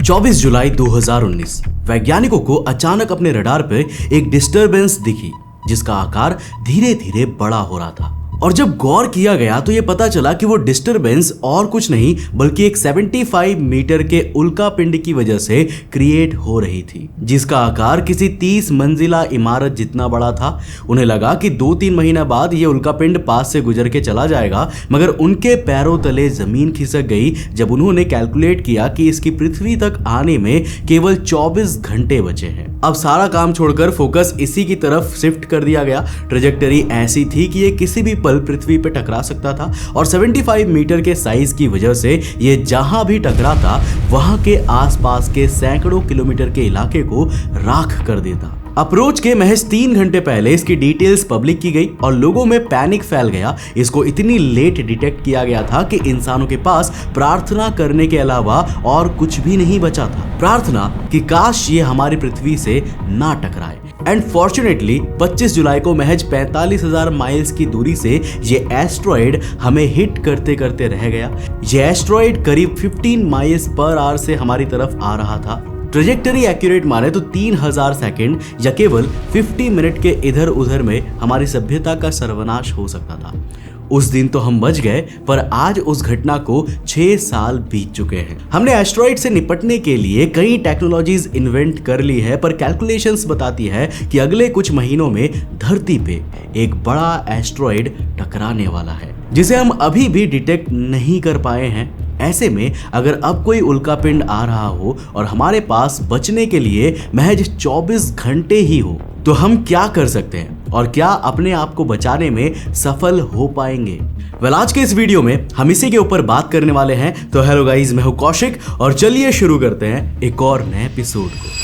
24 जुलाई 2019 वैज्ञानिकों को अचानक अपने रडार पे एक डिस्टरबेंस दिखी जिसका आकार धीरे धीरे बड़ा हो रहा था। और जब गौर किया गया तो ये पता चला कि वो डिस्टरबेंस और कुछ नहीं बल्कि एक 75 मीटर के उल्का पिंड की वजह से क्रिएट हो रही थी, जिसका आकार किसी 30 मंजिला इमारत जितना बड़ा था। उन्हें लगा कि 2-3 महीना बाद ये उल्का पिंड पास से गुजर के चला जाएगा, मगर उनके पैरों तले जमीन खिसक गई जब उन्होंने कैलकुलेट किया कि इसकी पृथ्वी तक आने में केवल 24 घंटे बचे हैं। अब सारा काम छोड़कर फोकस इसी की तरफ शिफ्ट कर दिया गया। ट्रेजेक्टरी ऐसी थी कि ये किसी भी पल पृथ्वी पे टकरा सकता था और 75 मीटर के साइज की वजह से ये जहां भी टकराता वहां के आसपास के सैकड़ों किलोमीटर के इलाके को राख कर देता। अप्रोच के महज 3 घंटे पहले इसकी डिटेल्स पब्लिक की गई और लोगों में पैनिक फैल गया। इसको इतनी लेट डिटेक्ट किया गया था कि इंसानों के पास प्रार्थना करने के अलावा और कुछ भी नहीं बचा था। प्रार्थना कि काश ये हमारी पृथ्वी से ना टकराए। एंड फॉर्चुनेटली 25 जुलाई को महज 45,000 माइल्स की दूरी से ये एस्ट्रॉयड हमें हिट करते करते रह गया। ये एस्ट्रॉयड करीब 15 माइल्स पर आवर से हमारी तरफ आ रहा था। ट्रेजेक्टरी एक्यूरेट माने तो 3000 सेकंड या केवल 50 मिनट के इधर उधर में हमारी सभ्यता का सर्वनाश हो सकता था। उस दिन तो हम बच गए, पर आज उस घटना को 6 साल बीत चुके हैं। हमने एस्ट्रॉइड से निपटने के लिए कई टेक्नोलॉजीज इन्वेंट कर ली है, पर कैलकुलेशंस बताती है कि अगले कुछ महीनों में धरती पे एक बड़ा एस्ट्रॉइड टकराने वाला है जिसे हम अभी भी डिटेक्ट नहीं कर पाए हैं। ऐसे में अगर अब कोई उल्का पिंड आ रहा हो और हमारे पास बचने के लिए महज 24 घंटे ही हो तो हम क्या कर सकते हैं और क्या अपने आप को बचाने में सफल हो पाएंगे? आज के इस वीडियो में हम इसी के ऊपर बात करने वाले हैं। तो हेलो गाइस, मैं हूं कौशिक और चलिए शुरू करते हैं एक और नए एपिसोड को।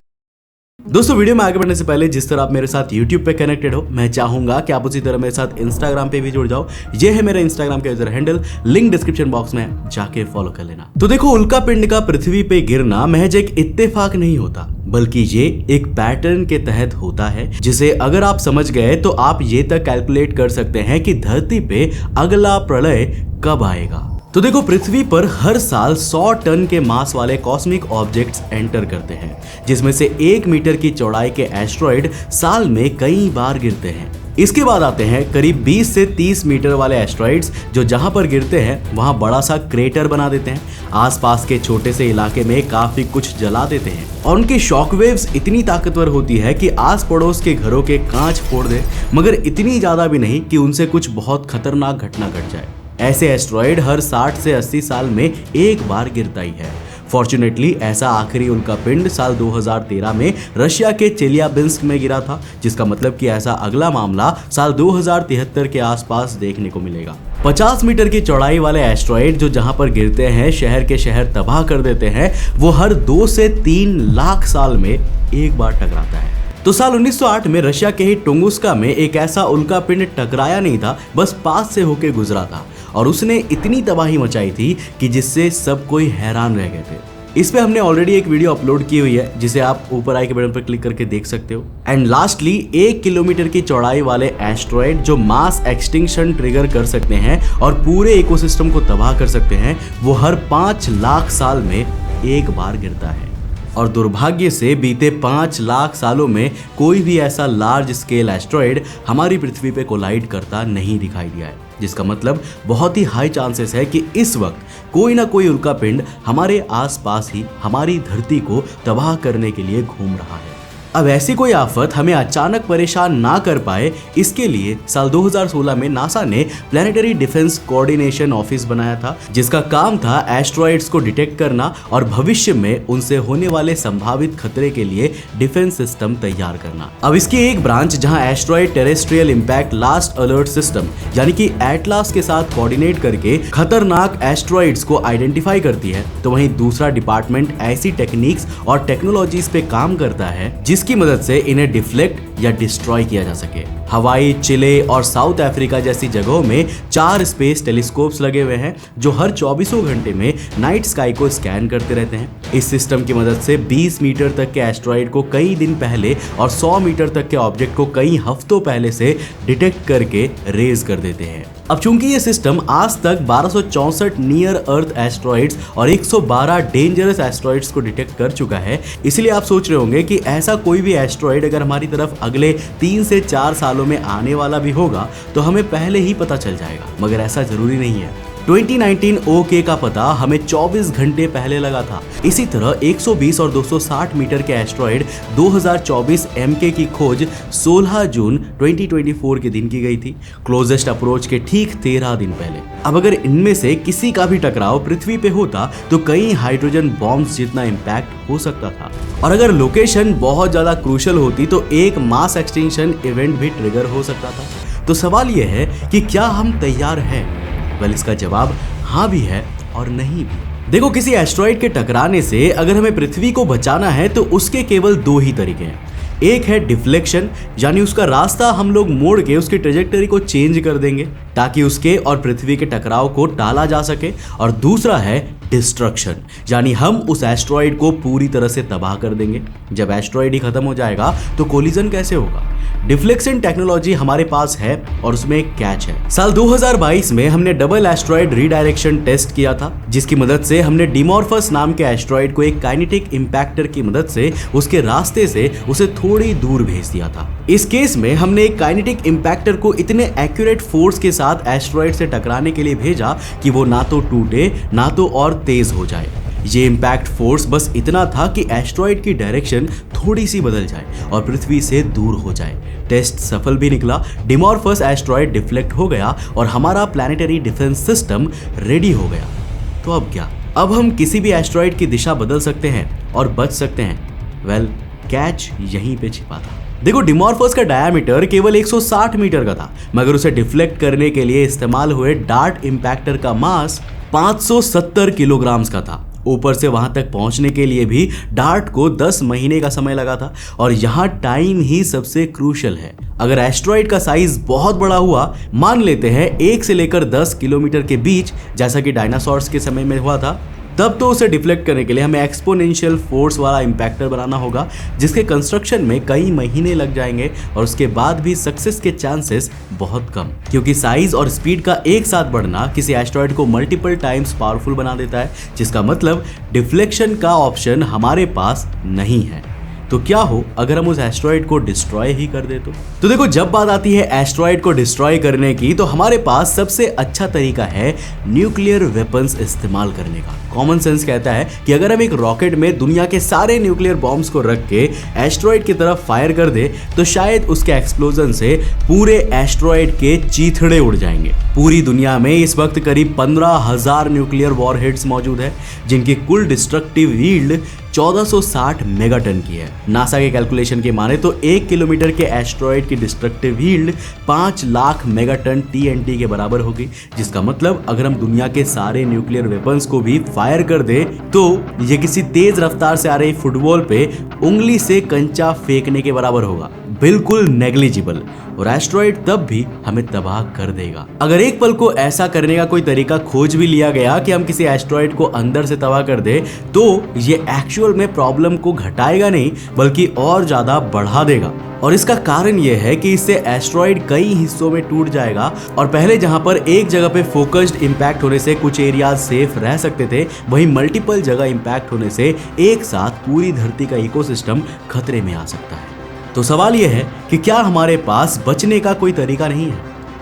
दोस्तों, वीडियो में आगे बढ़ने से पहले जिस तरह आप मेरे साथ YouTube पे कनेक्टेड हो, मैं चाहूंगा कि आप उसी तरह मेरे साथ Instagram पे भी जुड़ जाओ। ये है मेरा Instagram का user handle, link description box में जाके फॉलो कर लेना। तो देखो, उल्का पिंड का पृथ्वी पे गिरना महज एक इत्तेफाक नहीं होता, बल्कि ये एक पैटर्न के तहत होता है जिसे अगर आप समझ गए तो आप ये तक कैलकुलेट कर सकते हैं कि धरती पे अगला प्रलय कब आएगा। तो देखो, पृथ्वी पर हर साल 100 टन के मास वाले कॉस्मिक ऑब्जेक्ट्स एंटर करते हैं, जिसमें से 1 मीटर की चौड़ाई के एस्ट्रॉइड साल में कई बार गिरते हैं। इसके बाद आते हैं करीब 20 से 30 मीटर वाले एस्ट्रॉइड्स जो जहां पर गिरते हैं वहां बड़ा सा क्रेटर बना देते हैं, आसपास के छोटे से इलाके में काफी कुछ जला देते हैं और उनकी शॉकवेव्स इतनी ताकतवर होती है कि आस पड़ोस के घरों के कांच फोड़ दे, मगर इतनी ज्यादा भी नहीं कि उनसे कुछ बहुत खतरनाक घटना घट जाए। ऐसे एस्ट्रॉइड हर 60 से 80 साल में एक बार गिरता ही है। फॉर्चुनेटली ऐसा आखिरी उल्का पिंड साल 2013 में रशिया के चेलियाबिंस्क में गिरा था, जिसका मतलब कि ऐसा अगला मामला साल 2073 के आसपास देखने को मिलेगा। 50 मीटर की चौड़ाई वाले एस्ट्रॉइड जो जहां पर गिरते हैं शहर के शहर तबाह कर देते हैं, वो हर 2 से 3 लाख साल में एक बार टकराता है। तो साल 1908 में रशिया के ही टुंगुस्का में एक ऐसा उल्का पिंड टकराया नहीं था, बस पास से होके गुजरा था और उसने इतनी तबाही मचाई थी कि जिससे सब कोई हैरान रह गए थे। इस पे हमने ऑलरेडी एक वीडियो अपलोड की हुई है जिसे आप ऊपर आई के बटन पर क्लिक करके देख सकते हो। एंड लास्टली 1 किलोमीटर की चौड़ाई वाले एस्ट्रॉइड जो मास एक्सटिंक्शन ट्रिगर कर सकते हैं और पूरे इकोसिस्टम को तबाह कर सकते हैं, वो हर 5 लाख साल में एक बार गिरता है। और दुर्भाग्य से बीते 5 लाख सालों में कोई भी ऐसा लार्ज स्केल एस्ट्रॉइड हमारी पृथ्वी पे कोलाइड करता नहीं दिखाई दिया है, जिसका मतलब बहुत ही हाई चांसेस है कि इस वक्त कोई ना कोई उल्का पिंड हमारे आसपास ही हमारी धरती को तबाह करने के लिए घूम रहा है। अब ऐसी कोई आफत हमें अचानक परेशान ना कर पाए, इसके लिए साल 2016 में नासा ने प्लैनेटरी डिफेंस कोऑर्डिनेशन ऑफिस बनाया था, जिसका काम था एस्ट्रॉइड्स को डिटेक्ट करना और भविष्य में उनसे होने वाले संभावित खतरे के लिए डिफेंस सिस्टम तैयार करना। अब इसकी एक ब्रांच जहां asteroid terrestrial impact last alert system यानी कि एटलास के साथ कोऑर्डिनेट करके खतरनाक एस्ट्रॉइड्स को आइडेंटिफाई करती है, तो वहीं दूसरा डिपार्टमेंट ऐसी टेक्निक्स और टेक्नोलॉजीज पे काम करता है जिसकी मदद से इन्हें डिफ्लेक्ट या डिस्ट्रॉय किया जा सके। हवाई, चिले और साउथ अफ्रीका जैसी जगहों में 4 स्पेस टेलीस्कोप्स लगे हुए हैं जो हर 24 घंटे में नाइट स्काई को स्कैन करते रहते हैं। इस सिस्टम की मदद से 20 मीटर तक के एस्ट्रॉइड को कई दिन पहले और 100 मीटर तक के ऑब्जेक्ट को कई हफ्तों पहले से डिटेक्ट करके रेज कर देते हैं। अब चूंकि ये सिस्टम आज तक 1264 नियर अर्थ एस्ट्रॉइड्स और 112 डेंजरस एस्ट्रॉइड्स को डिटेक्ट कर चुका है, इसलिए आप सोच रहे होंगे कि ऐसा कोई भी एस्ट्रॉइड अगर हमारी तरफ अगले 3 से 4 सालों में आने वाला भी होगा तो हमें पहले ही पता चल जाएगा, मगर ऐसा जरूरी नहीं है। 2019 ओके का पता हमें 24 घंटे पहले लगा था। इसी तरह 120 और 260 मीटर के एस्ट्रॉइड 2024 MK की खोज 16 जून 2024 के दिन की गई थी, क्लोजेस्ट अप्रोच के ठीक 13 दिन पहले। अब अगर इनमें से किसी का भी टकराव पृथ्वी पे होता तो कई हाइड्रोजन बॉम्ब्स जितना इम्पैक्ट हो सकता था, और अगर लोकेशन बहुत ज्यादा क्रूशल होती तो एक मास एक्सटिंक्शन इवेंट भी ट्रिगर हो सकता था। तो सवाल यह है कि क्या हम तैयार हैं? इसका जवाब हाँ भी है और नहीं भी। देखो, किसी एस्ट्रॉइड के टकराने से अगर हमें पृथ्वी को बचाना है तो उसके केवल 2 ही तरीके हैं। एक है डिफ्लेक्शन, यानी उसका रास्ता हम लोग मोड़ के उसकी ट्रेजेक्टरी को चेंज कर देंगे ताकि उसके और पृथ्वी के टकराव को टाला जा सके, और दूसरा है डिस्ट्रक्शन, यानी हम उस एस्ट्रॉइड को पूरी तरह से तबाह कर देंगे। जब एस्ट्रॉइड ही खत्म हो जाएगा तो कोलिजन कैसे होगा? डिफ्लेक्शन टेक्नोलॉजी हमारे पास है और उसमें एक कैच है। साल 2022 में हमने डबल एस्ट्रॉइड रीडायरेक्शन टेस्ट किया था, जिसकी मदद से हमने डिमॉर्फस नाम के एस्ट्रॉइड को एक काइनेटिक इंपैक्टर की मदद से उसके रास्ते से उसे थोड़ी दूर भेज दिया था। इस केस में हमने एक काइनेटिक इंपैक्टर को इतने एक्यूरेट फोर्स के साथ एस्ट्रॉइड से टकराने के लिए भेजा कि वो ना तो टूटे ना तो और तेज हो जाए। ये इम्पैक्ट फोर्स बस इतना था कि एस्ट्रॉइड की डायरेक्शन थोड़ी सी बदल जाए और पृथ्वी से दूर हो जाए। टेस्ट सफल भी निकला, डिमॉर्फस एस्ट्रॉइड डिफ्लेक्ट हो गया और हमारा प्लैनेटरी डिफेंस सिस्टम रेडी हो गया। तो अब क्या? अब हम किसी भी एस्ट्रॉइड की दिशा बदल सकते हैं और बच सकते हैं। कैच यहीं पे छिपा था। देखो, डिमॉर्फस का डायामीटर केवल 160 मीटर का था, मगर उसे डिफ्लेक्ट करने के लिए इस्तेमाल हुए डार्ट इंपैक्टर का मास 570 किलोग्राम्स का था। ऊपर से वहां तक पहुंचने के लिए भी डार्ट को 10 महीने का समय लगा था, और यहाँ टाइम ही सबसे क्रूशल है। अगर एस्ट्रॉइड का साइज बहुत बड़ा हुआ, मान लेते हैं 1 से लेकर 10 किलोमीटर के बीच, जैसा कि डायनासोर्स के समय में हुआ था, तब तो उसे डिफ्लेक्ट करने के लिए हमें एक्सपोनेंशियल फोर्स वाला इंपैक्टर बनाना होगा, जिसके कंस्ट्रक्शन में कई महीने लग जाएंगे, और उसके बाद भी सक्सेस के चांसेस बहुत कम, क्योंकि साइज और स्पीड का एक साथ बढ़ना किसी एस्ट्रॉइड को मल्टीपल टाइम्स पावरफुल बना देता है, जिसका मतलब डिफ्लेक्शन का ऑप्शन हमारे पास नहीं है। तो क्या हो अगर हम उस एस्ट्रॉइड को डिस्ट्रॉय ही कर दे तो देखो, जब बात आती है एस्ट्रॉइड को डिस्ट्रॉय करने की, तो हमारे पास सबसे अच्छा तरीका है न्यूक्लियर वेपन्स इस्तेमाल करने का। कॉमन सेंस कहता है कि अगर हम एक रॉकेट में दुनिया के सारे न्यूक्लियर बॉम्ब्स को रख के एस्ट्रॉइड की तरफ फायर कर दे तो शायद उसके एक्सप्लोजन से पूरे एस्ट्रॉइड के चीथड़े उड़ जाएंगे। पूरी दुनिया में इस वक्त करीब 15,000 न्यूक्लियर वॉरहेड्स मौजूद है, जिनकी कुल डिस्ट्रक्टिव यील्ड 1460 मेगाटन की है। नासा के कैलकुलेशन के माने तो 1 किलोमीटर के एस्ट्रॉइड की destructive yield 5 lakh megaton TNT के बराबर होगी, जिसका मतलब अगर हम दुनिया के सारे न्यूक्लियर वेपन्स को भी फायर कर दे तो ये किसी तेज रफ्तार से आ रही फुटबॉल पे उंगली से कंचा फेंकने के बराबर होगा, बिल्कुल नेग्लिजिबल, और एस्ट्रॉइड तब भी हमें तबाह कर देगा। अगर एक पल को ऐसा करने का कोई तरीका खोज भी लिया गया कि हम किसी एस्ट्रॉइड को अंदर से तबाह कर दे, तो ये एक्चुअल में प्रॉब्लम को घटाएगा नहीं बल्कि और ज्यादा बढ़ा देगा। और इसका कारण यह है कि इससे एस्ट्रॉइड कई हिस्सों में टूट जाएगा, और पहले जहां पर एक जगह पे फोकस्ड इंपैक्ट होने से कुछ एरियाज सेफ रह सकते थे, वहीं मल्टीपल जगह इंपैक्ट होने से एक साथ पूरी धरती का इकोसिस्टम खतरे में आ सकता है। तो सवाल यह है कि क्या हमारे पास बचने का कोई तरीका नहीं है?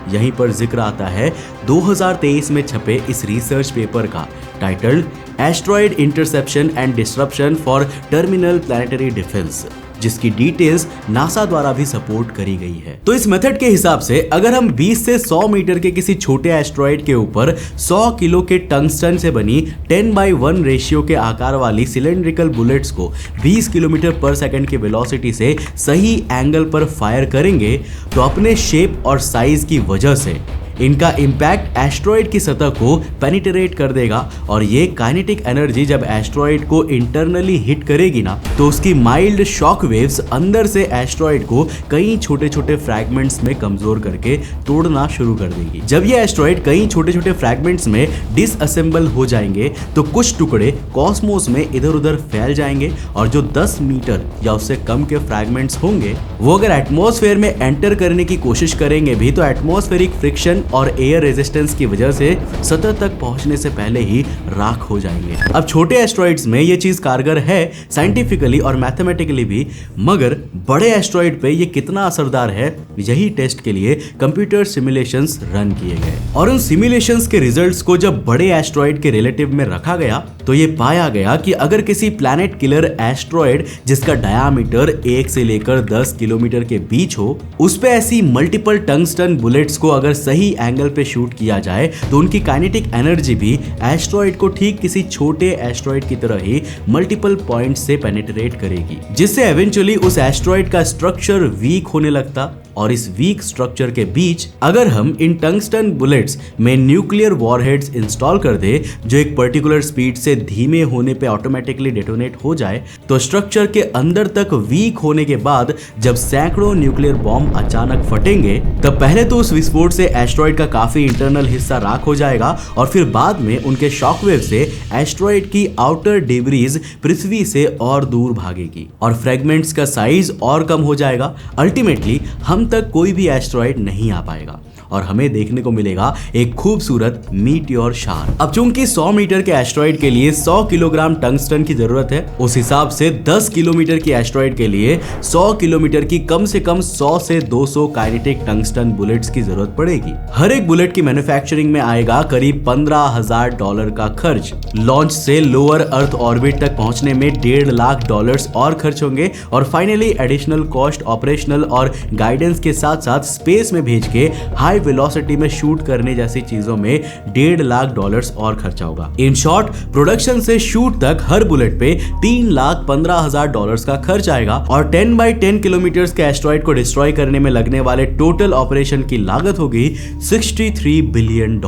यहीं पर जिक्र आता है 2023 में छपे इस रिसर्च पेपर का, titled asteroid interception and disruption for terminal planetary defence, जिसकी डिटेल्स नासा द्वारा भी सपोर्ट करी गई है। तो इस मेथड के हिसाब से अगर हम 20 से 100 मीटर के किसी छोटे एस्ट्रॉइड के ऊपर 100 किलो के टंगस्टन से बनी 10:1 रेशियो के आकार वाली सिलेंड्रिकल बुलेट्स को 20 किलोमीटर पर सेकंड की वेलोसिटी से सही एंगल पर फायर करेंगे, तो अपने शेप और साइज की वजह से इनका इंपैक्ट एस्ट्रॉइड की सतह को पेनिट्रेट कर देगा, और ये काइनेटिक एनर्जी जब एस्ट्रॉइड को इंटरनली हिट करेगी ना, तो उसकी माइल्ड शॉक वेव्स अंदर से एस्ट्रॉइड को कई छोटे छोटे फ्रैगमेंट्स में कमजोर करके तोड़ना शुरू कर देगी। जब ये एस्ट्रॉइड कई छोटे छोटे फ्रैगमेंट्स में डिसअसेंबल हो जाएंगे तो कुछ टुकड़े कॉस्मोस में इधर उधर फैल जाएंगे, और जो 10 मीटर या उससे कम के फ्रैगमेंट्स होंगे वो अगर एटमॉस्फेयर में एंटर करने की कोशिश करेंगे भी तो एटमॉस्फेरिक फ्रिक्शन और एयर रेजिस्टेंस की वजह से सतह तक पहुंचने से पहले ही राख हो जाएंगे। अब छोटे एस्ट्रॉइड्स में ये चीज कारगर है साइंटिफिकली और मैथमेटिकली भी, मगर बड़े एस्ट्रॉइड पे ये कितना असरदार है, यही टेस्ट के लिए कंप्यूटर सिमुलेशंस रन किए गए। और उन सिमुलेशंस के रिजल्ट्स को जब बड़े एस्ट्रॉइड के रिलेटिव में रखा गया तो ये पाया गया कि अगर किसी प्लैनेट किलर एस्ट्रॉइड जिसका डायामीटर 1 से लेकर 10 किलोमीटर के बीच हो, उस पे ऐसी मल्टीपल टंगस्टन बुलेट्स को अगर सही एंगल पे शूट किया जाए तो उनकी काइनेटिक एनर्जी भी एस्ट्रॉइड को ठीक किसी छोटे एस्ट्रॉइड की तरह ही मल्टीपल पॉइंट से पेनिट्रेट करेगी, जिससे एवेंचुअली उस एस्ट्रॉइड का स्ट्रक्चर वीक होने लगता। और इस वीक स्ट्रक्चर के बीच अगर हम इन टंगस्टन बुलेट्स में न्यूक्लियर वॉरहेड्स इंस्टॉल कर दे जो एक पर्टिकुलर स्पीड से धीमे होने पे ऑटोमेटिकली डेटोनेट हो जाए, तो स्ट्रक्चर के अंदर तक वीक होने के बाद जब सैकड़ों न्यूक्लियर बॉम्ब अचानक फटेंगे, तब पहले तो उस विस्फोट से एस्ट्रॉइड का काफी इंटरनल हिस्सा राख हो जाएगा और फिर बाद में उनके शॉकवेव से एस्ट्रॉइड की आउटर डिब्रीज पृथ्वी से और दूर भागेगी और फ्रेगमेंट्स का साइज और कम हो जाएगा। अल्टीमेटली हम तक कोई भी एस्ट्रॉइड नहीं आ पाएगा और हमें देखने को मिलेगा एक खूबसूरत मीटियोर शार। अब चूंकि 100 मीटर के एस्ट्रॉइड के लिए 100 किलोग्राम टंगस्टन की जरूरत है, उस हिसाब से 10 किलोमीटर की एस्ट्रॉइड के लिए 100 किलोमीटर की कम से कम 100 से 200 काइनेटिक टंगस्टन बुलेट्स की जरूरत पड़ेगी। हर एक बुलेट की मैन्युफैक्चरिंग में आएगा करीब $15,000 का खर्च। लॉन्च से लोअर अर्थ ऑर्बिट तक पहुंचने में $1.5 लाख और खर्च होंगे और फाइनली एडिशनल कॉस्ट ऑपरेशनल और गाइडेंस के साथ साथ स्पेस में भेज के हाई वेलोसिटी में शूट करने जैसी चीजों में $1.5 लाख और खर्चा होगा। इन शॉर्ट, प्रोडक्शन से शूट तक हर बुलेट पे $3,15,000 का खर्च आएगा और 10 बाई 10 किलोमीटर के एस्ट्रॉइड को डिस्ट्रॉय करने में लगने वाले टोटल ऑपरेशन की लागत होगी $63 बिलियन।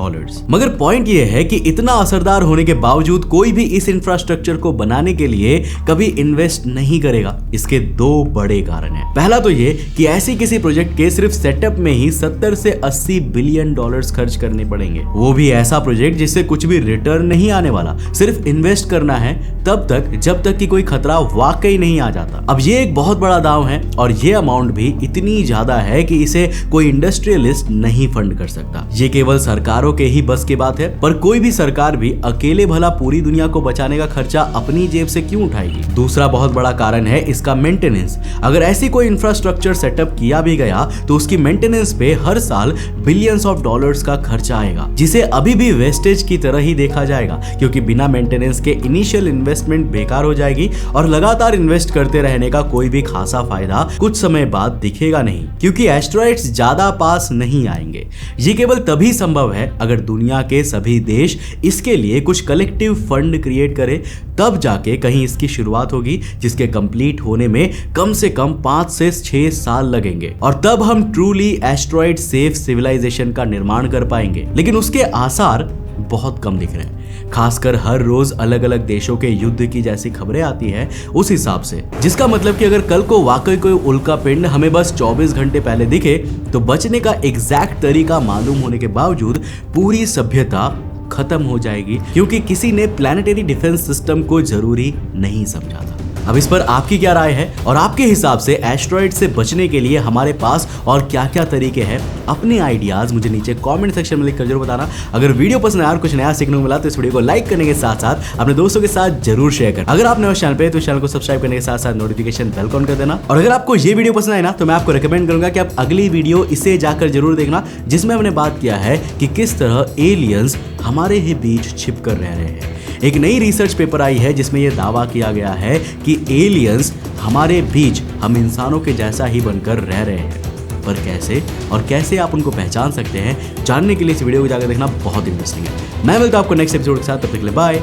मगर पॉइंट ये है कि इतना असरदार होने के बावजूद कोई भी इस इंफ्रास्ट्रक्चर को बनाने के लिए कभी इन्वेस्ट नहीं करेगा। इसके दो बड़े कारण हैं। पहला तो ये कि ऐसी किसी प्रोजेक्ट के सिर्फ सेटअप में ही 70 से 80 बिलियन डॉलर्स खर्च करने पड़ेंगे, वो भी ऐसा प्रोजेक्ट जिससे कुछ भी रिटर्न नहीं आने वाला, सिर्फ इन्वेस्ट करना है तब तक जब तक कि कोई खतरा वाकई नहीं आ जाता। अब ये एक बहुत बड़ा दांव है और ये अमाउंट भी इतनी ज्यादा है कि इसे कोई इंडस्ट्रियलिस्ट नहीं फंड कर सकता। ये केवल सरकारों के ही बस की बात है, पर कोई भी सरकार भी अकेले भला पूरी दुनिया को बचाने का खर्चा अपनी जेब से क्यों उठाएगी। दूसरा बहुत बड़ा कारण है इसका मेंटेनेंस। अगर ऐसी कोई इंफ्रास्ट्रक्चर सेटअप किया भी गया तो उसकी मेंटेनेंस पे हर साल बिलियंस ऑफ डॉलर्स का खर्चा आएगा, जिसे अभी भी वेस्टेज की तरह ही देखा जाएगा, क्योंकि बिना मेंटेनेंस के इनिशियल इन्वेस्टमेंट बेकार हो जाएगी और लगातार इन्वेस्ट करते रहने का कोई भी खासा फायदा कुछ समय बाद दिखेगा नहीं, क्योंकि एस्ट्रॉइड्स ज्यादा पास नहीं आएंगे। ये केवल तभी संभव है अगर दुनिया के सभी देश इसके लिए कुछ कलेक्टिव फंड क्रिएट करे, तब जाके कहीं इसकी शुरुआत होगी, जिसके कंप्लीट होने में कम से कम 5 से 6 साल लगेंगे और तब हम ट्रूली एस्ट्रॉइड सेफ सिविलाइजेशन का निर्माण कर पाएंगे। लेकिन उसके आसार बहुत कम दिख रहे हैं, खासकर हर रोज अलग अलग देशों के युद्ध की जैसी खबरें आती है उस हिसाब से, जिसका मतलब कि अगर कल को वाकई कोई उल्का पिंड हमें बस 24 घंटे पहले दिखे तो बचने का एग्जैक्ट तरीका मालूम होने के बावजूद पूरी सभ्यता खत्म हो जाएगी, क्योंकि किसी ने प्लैनेटरी डिफेंस सिस्टम को जरूरी नहीं समझा था। अब इस पर आपकी क्या राय है और आपके हिसाब से एस्ट्रॉइड से बचने के लिए हमारे पास और क्या क्या तरीके हैं? अपने आइडियाज मुझे नीचे कमेंट सेक्शन में लिखकर जरूर बताना। अगर वीडियो पसंद आया और कुछ नया सीखने को मिला तो इस वीडियो को लाइक करने के साथ साथ अपने दोस्तों के साथ जरूर शेयर करें। अगर आप नए चैनल पे तो चैनल को सब्सक्राइब करने के साथ साथ नोटिफिकेशन बेल ऑन कर देना। और अगर आपको ये वीडियो पसंद आए ना तो मैं आपको रिकमेंड करूंगा कि आप अगली वीडियो इसे जाकर जरूर देखना, जिसमें हमने बात किया है कि किस तरह एलियंस हमारे ही बीच छिप कर रह रहे हैं। एक नई रिसर्च पेपर आई है जिसमें यह दावा किया गया है कि एलियंस हमारे बीच हम इंसानों के जैसा ही बनकर रह रहे हैं, पर कैसे और कैसे आप उनको पहचान सकते हैं, जानने के लिए इस वीडियो को जाकर देखना बहुत इंटरेस्टिंग है। मैं मिलता हूं आपको नेक्स्ट एपिसोड के साथ, तब तक के लिए बाय,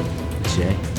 जय।